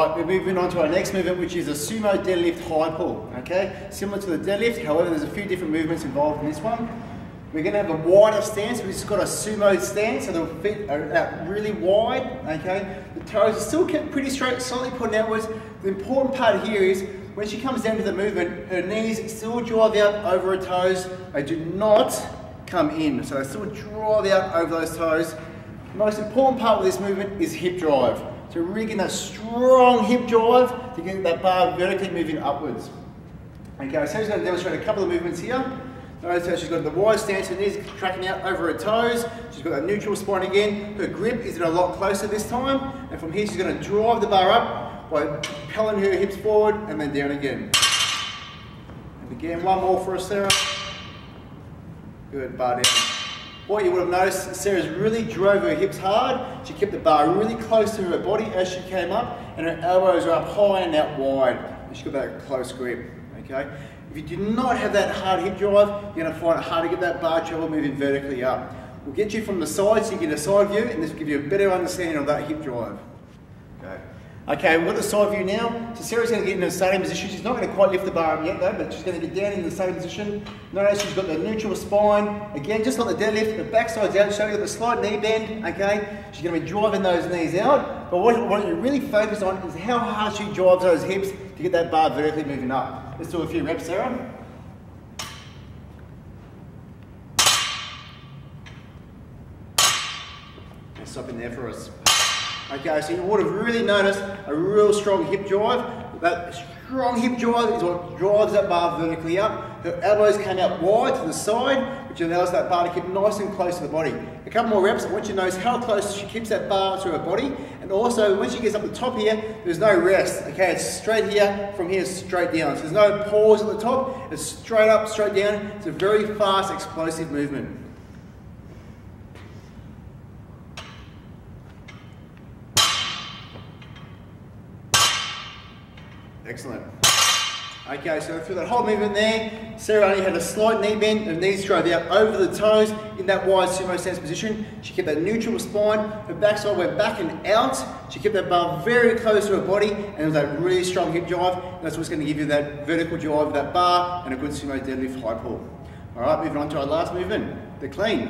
Alright, we're moving on to our next movement, which is a Sumo Deadlift High Pull. Okay, similar to the deadlift, however there's a few different movements involved in this one. We're going to have a wider stance. We've just got a sumo stance, so the feet are out really wide. Okay, the toes are still kept pretty straight, slightly pointing outwards. The important part here is when she comes down to the movement, her knees still drive out over her toes. They do not come in, so they still drive out over those toes. The most important part of this movement is hip drive. So really getting that strong hip drive to get that bar vertically moving upwards. Okay, so she's going to demonstrate a couple of movements here. Notice how she's got the wide stance, her knees tracking out over her toes. She's got that neutral spine again. Her grip is in a lot closer this time. And from here she's going to drive the bar up by propelling her hips forward and then down again. And again, one more for us, Sarah. Good, bar down. What you would have noticed, Sarah's really drove her hips hard. She kept the bar really close to her body as she came up, and her elbows are up high and out wide. And she's got that close grip, okay? If you do not have that hard hip drive, you're going to find it hard to get that bar treble moving vertically up. We'll get you from the side so you get a side view, and this will give you a better understanding of that hip drive. Okay, we've got the side view now. So Sarah's going to get in the starting position. She's not going to quite lift the bar up yet though, but she's going to get down in the starting position. Notice she's got the neutral spine. Again, just like the deadlift, the back side's out, showing you the slight knee bend, okay? She's going to be driving those knees out. But what you really focus on is how hard she drives those hips to get that bar vertically moving up. Let's do a few reps, Sarah. Let's stop in there for us. Okay, so you would have really noticed a real strong hip drive. That strong hip drive is what drives that bar vertically up. Her elbows came out wide to the side, which allows that bar to keep nice and close to the body. A couple more reps. I want you to notice how close she keeps that bar to her body. And also, when she gets up the top here, there's no rest. Okay, it's straight here, from here straight down. So there's no pause at the top. It's straight up, straight down. It's a very fast, explosive movement. Excellent. Okay, so through that whole movement there, Sarah only had a slight knee bend, her knees drove out over the toes in that wide sumo stance position. She kept that neutral spine, her backside went back and out. She kept that bar very close to her body, and it was that really strong hip drive. And that's what's going to give you that vertical drive of that bar and a good sumo deadlift high pull. All right, moving on to our last movement, the clean.